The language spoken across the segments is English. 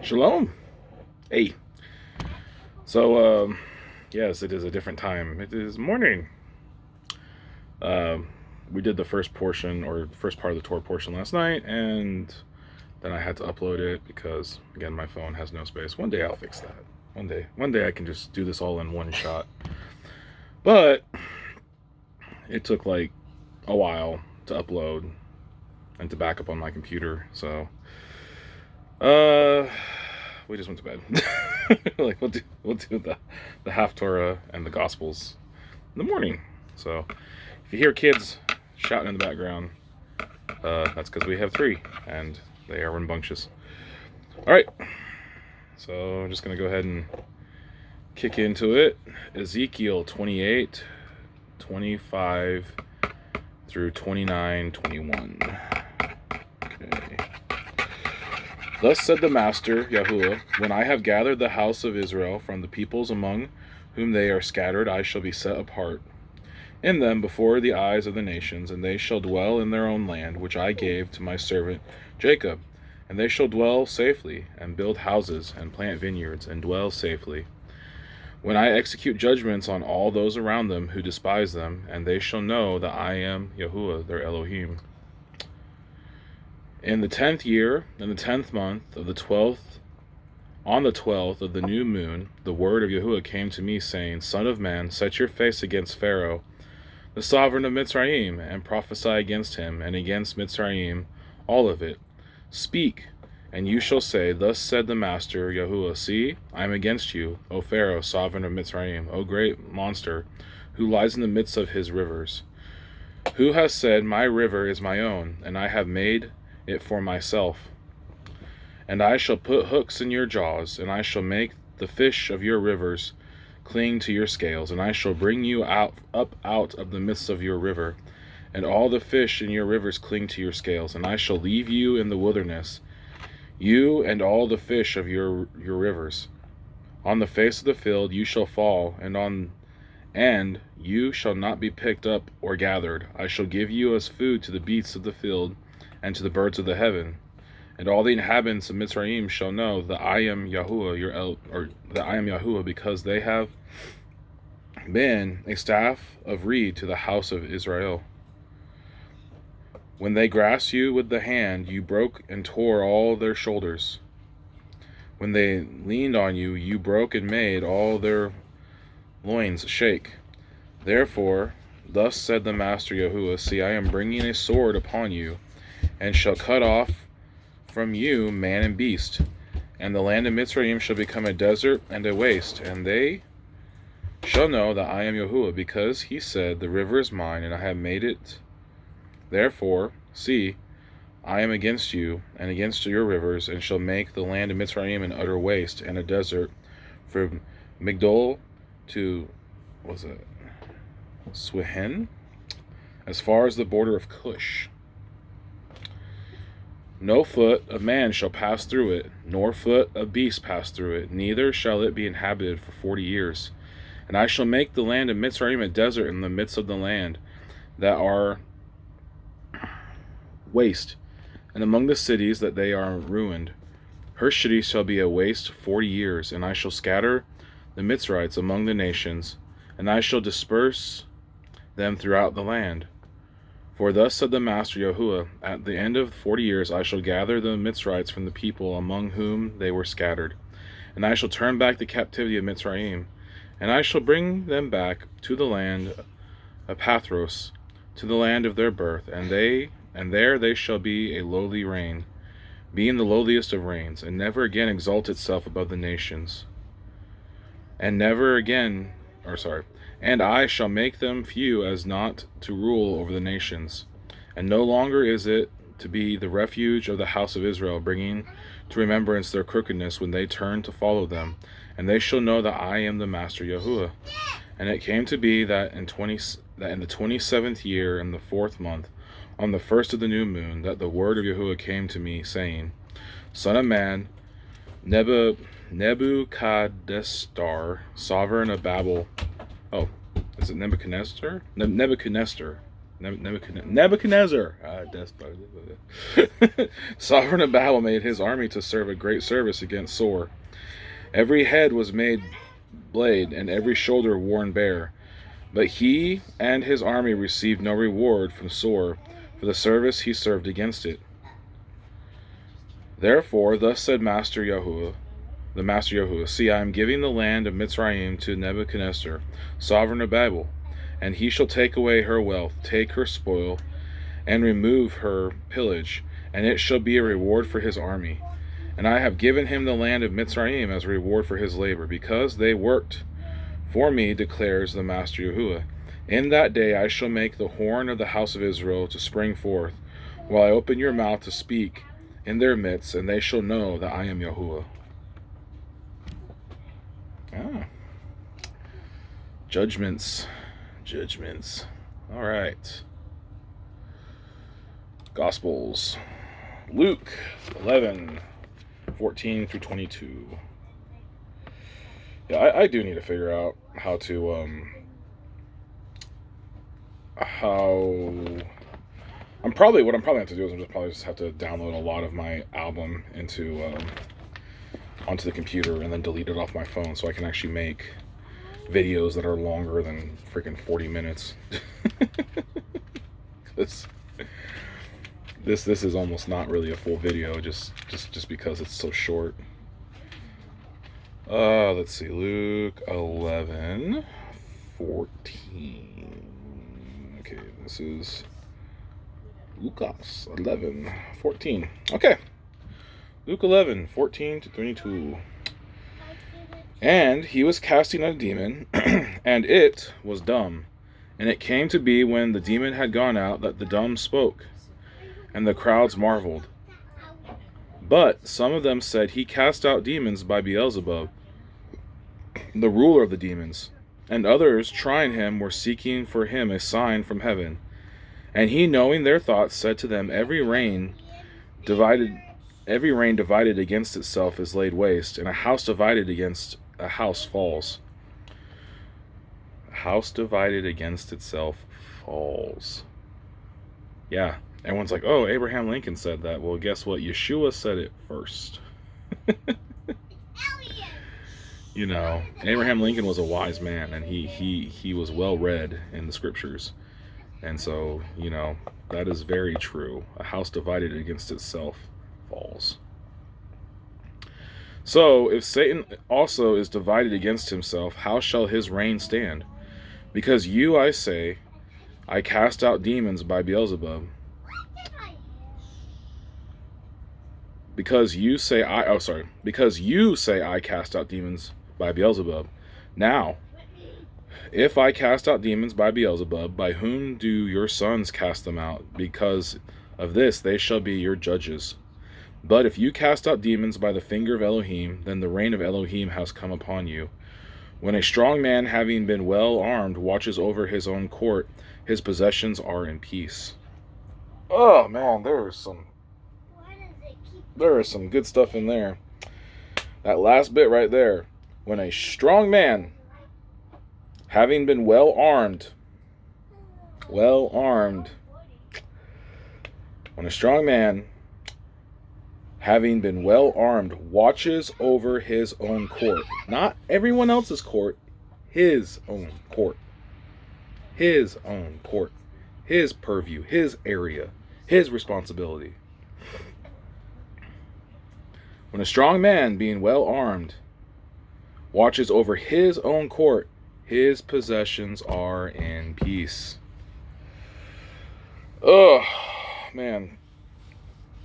Shalom. Hey. So, yes, it is a different time. It is morning. We did the first portion, or first part of the Torah portion last night, and then I had to upload it because, again, my phone has no space. One day I'll fix that. One day I can just do this all in one shot. But it took like a while to upload and to back up on my computer, so we just went to bed. Like we'll do the half Torah and the Gospels in the morning. So if you hear kids shouting in the background, that's because we have 3 and they are rambunctious. All right, so I'm just gonna go ahead and kick into it. Ezekiel 28, 25 through 29, 21. Okay. Thus said the Master, Yahuwah, when I have gathered the house of Israel from the peoples among whom they are scattered, I shall be set apart in them before the eyes of the nations, and they shall dwell in their own land, which I gave to my servant Jacob. And they shall dwell safely, and build houses, and plant vineyards, and dwell safely. When I execute judgments on all those around them who despise them, and they shall know that I am Yahuwah, their Elohim. In the 10th year, in the 10th month of the 12th, on the 12th of the new moon, the word of Yahuwah came to me, saying, Son of man, set your face against Pharaoh, the sovereign of Mitzrayim, and prophesy against him, and against Mitzrayim, all of it. Speak, and you shall say, Thus said the Master, Yahuwah, see, I am against you, O Pharaoh, sovereign of Mitzrayim, O great monster, who lies in the midst of his rivers. Who has said, My river is my own, and I have made it for myself? And I shall put hooks in your jaws, and I shall make the fish of your rivers cling to your scales, and I shall bring you up out of the midst of your river, and all the fish in your rivers cling to your scales, and I shall leave you in the wilderness, you and all the fish of your rivers. On the face of the field you shall fall, and you shall not be picked up or gathered. I shall give you as food to the beasts of the field and to the birds of the heaven. And all the inhabitants of Mitzrayim shall know that I am Yahuwah, that I am Yahuwah, because they have been a staff of reed to the house of Israel. When they grasped you with the hand, you broke and tore all their shoulders. When they leaned on you, you broke and made all their loins shake. Therefore, thus said the Master Yahuwah, see, I am bringing a sword upon you, and shall cut off from you man and beast, and the land of Mitzrayim shall become a desert and a waste, and they shall know that I am Yahuwah, because he said, the river is mine, and I have made it. Therefore, see, I am against you, and against your rivers, and shall make the land of Mitzrayim an utter waste, and a desert, from Migdol to, Swihen, as far as the border of Cush. No foot of man shall pass through it, nor foot of beast pass through it, neither shall it be inhabited for 40 years. And I shall make the land of Mitzrayim a desert in the midst of the land that are waste, and among the cities that they are ruined. Her city shall be a waste 40 years, and I shall scatter the Mitzrites among the nations, and I shall disperse them throughout the land. For thus said the Master Yahuwah, at the end of 40 years I shall gather the Mitzrites from the people among whom they were scattered, and I shall turn back the captivity of Mitzrayim, and I shall bring them back to the land of Pathros, to the land of their birth, and there they shall be a lowly reign, being the lowliest of reigns, and never again exalt itself above the nations. And I shall make them few as not to rule over the nations. And no longer is it to be the refuge of the house of Israel, bringing to remembrance their crookedness when they turn to follow them. And they shall know that I am the Master Yahuwah. And it came to be that in the 27th year, in the 4th month, on the 1st of the new moon, that the word of Yahuwah came to me, saying, Son of man, Nebuchadnezzar, sovereign of Babel. Oh, is it Nebuchadnezzar? Nebuchadnezzar. Nebuchadnezzar, sovereign of Babel, made his army to serve a great service against Sor. Every head was made blade, and every shoulder worn bare. But he and his army received no reward from Sor for the service he served against it. Therefore, thus said the Master Yahuwah, see, I am giving the land of Mitzrayim to Nebuchadnezzar, sovereign of Babel, and he shall take away her wealth, take her spoil, and remove her pillage, and it shall be a reward for his army. And I have given him the land of Mitzrayim as a reward for his labor, because they worked for me, declares the Master Yahuwah. In that day I shall make the horn of the house of Israel to spring forth, while I open your mouth to speak in their midst, and they shall know that I am Yahuwah. Judgments. All right. Gospels. Luke 11:14 through 22. Yeah, I do need to figure out how to what I'm probably going to have to do is I'm just have to download a lot of my album onto the computer and then delete it off my phone so I can actually make videos that are longer than freaking 40 minutes. this is almost not really a full video, just because it's so short. Let's see, Luke 11:14. Okay, this is Lucas 11:14. Okay, Luke 11:14 to 22. And he was casting out a demon, and it was dumb. And it came to be when the demon had gone out that the dumb spoke, and the crowds marveled. But some of them said, he cast out demons by Beelzebub, the ruler of the demons. And others, trying him, were seeking for him a sign from heaven. And he, knowing their thoughts, said to them, Every rain divided against itself is laid waste, and a house divided against a house falls. A house divided against itself falls. Yeah. Everyone's like, oh, Abraham Lincoln said that. Well, guess what? Yeshua said it first. You know, Abraham Lincoln was a wise man, and he was well read in the scriptures. And so, you know, that is very true. A house divided against itself falls. So, if Satan also is divided against himself, how shall his reign stand? Because you, I say, I cast out demons by Beelzebub. Because you say I cast out demons by Beelzebub. Now, if I cast out demons by Beelzebub, by whom do your sons cast them out? Because of this they shall be your judges. But if you cast out demons by the finger of Elohim, then the reign of Elohim has come upon you. When a strong man, having been well armed, watches over his own court, his possessions are in peace. Oh man, there is some good stuff in there. That last bit right there. When a strong man, having been well armed, when a strong man, having been well armed, watches over his own court, not everyone else's court, his own court, his purview, his area, his responsibility. When a strong man, being well armed, watches over his own court, his possessions are in peace. Oh, man.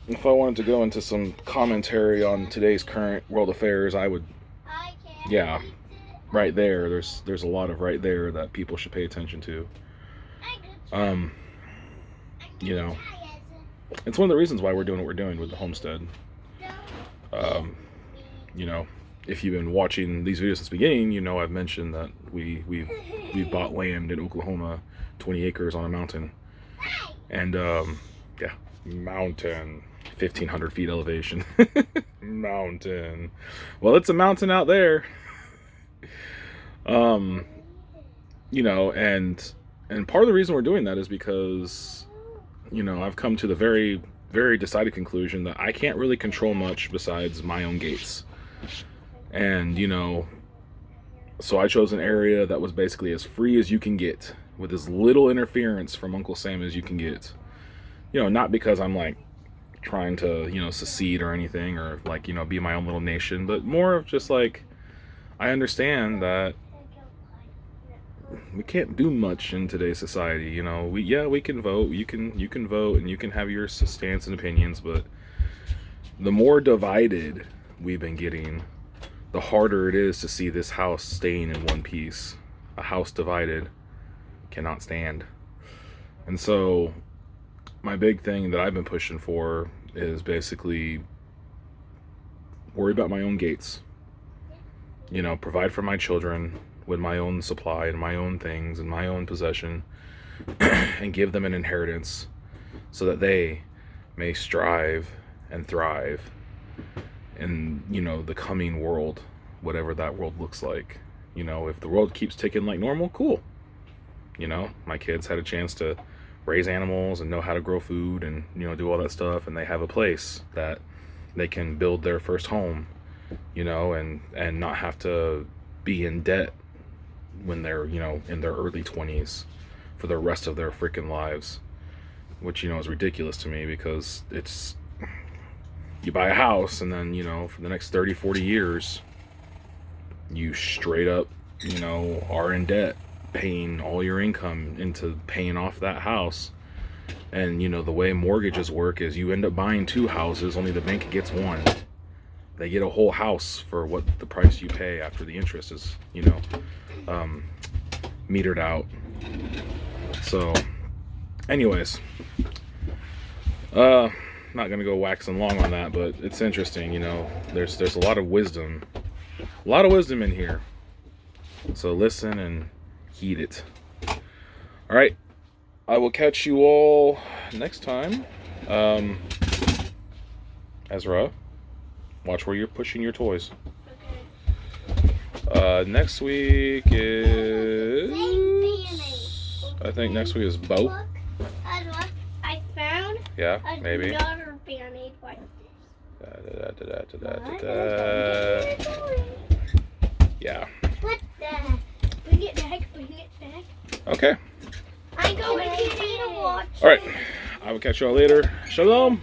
If I wanted to go into some commentary on today's current world affairs, I would, yeah, right there. There's a lot of right there that people should pay attention to. You know, it's one of the reasons why we're doing what we're doing with the homestead. You know, if you've been watching these videos since the beginning, you know I've mentioned that we've bought land in Oklahoma, 20 acres on a mountain, and yeah, mountain, 1,500 feet elevation, mountain. Well, it's a mountain out there, you know, and And part of the reason we're doing that is because, you know, I've come to the very, very decided conclusion that I can't really control much besides my own gates. And, you know, so I chose an area that was basically as free as you can get, with as little interference from Uncle Sam as you can get. You know, not because I'm like trying to, you know, secede or anything, or like, you know, be my own little nation, but more of just like, I understand that we can't do much in today's society. You know, we can vote, you can vote, and you can have your stance and opinions, but the more divided we've been getting, the harder it is to see this house staying in one piece. A house divided cannot stand. And so my big thing that I've been pushing for is basically worry about my own gates. You know, provide for my children with my own supply and my own things and my own possession, and give them an inheritance so that they may strive and thrive in, you know, the coming world, whatever that world looks like. You know, if the world keeps ticking like normal, cool. You know, my kids had a chance to raise animals and know how to grow food and, you know, do all that stuff, and they have a place that they can build their first home, you know, and not have to be in debt when they're, you know, in their early 20s for the rest of their freaking lives, which, you know, is ridiculous to me, because it's, you buy a house and then, you know, for the next 30-40 years you straight up, you know, are in debt, paying all your income into paying off that house. And, you know, the way mortgages work is you end up buying 2 houses, only the bank gets 1. They get a whole house for what the price you pay after the interest is, you know, metered out. So anyways, not gonna go waxing long on that, but it's interesting. You know, there's a lot of wisdom in here, so listen and heed it. All right, I will catch you all next time. Ezra, watch where you're pushing your toys. Next week is, I think next week is Bo. Look, I found maybe. another Band-Aid like this. Yeah. What the? Bring it back. Okay. I'm going to watch. All right. I will catch y'all later. Shalom.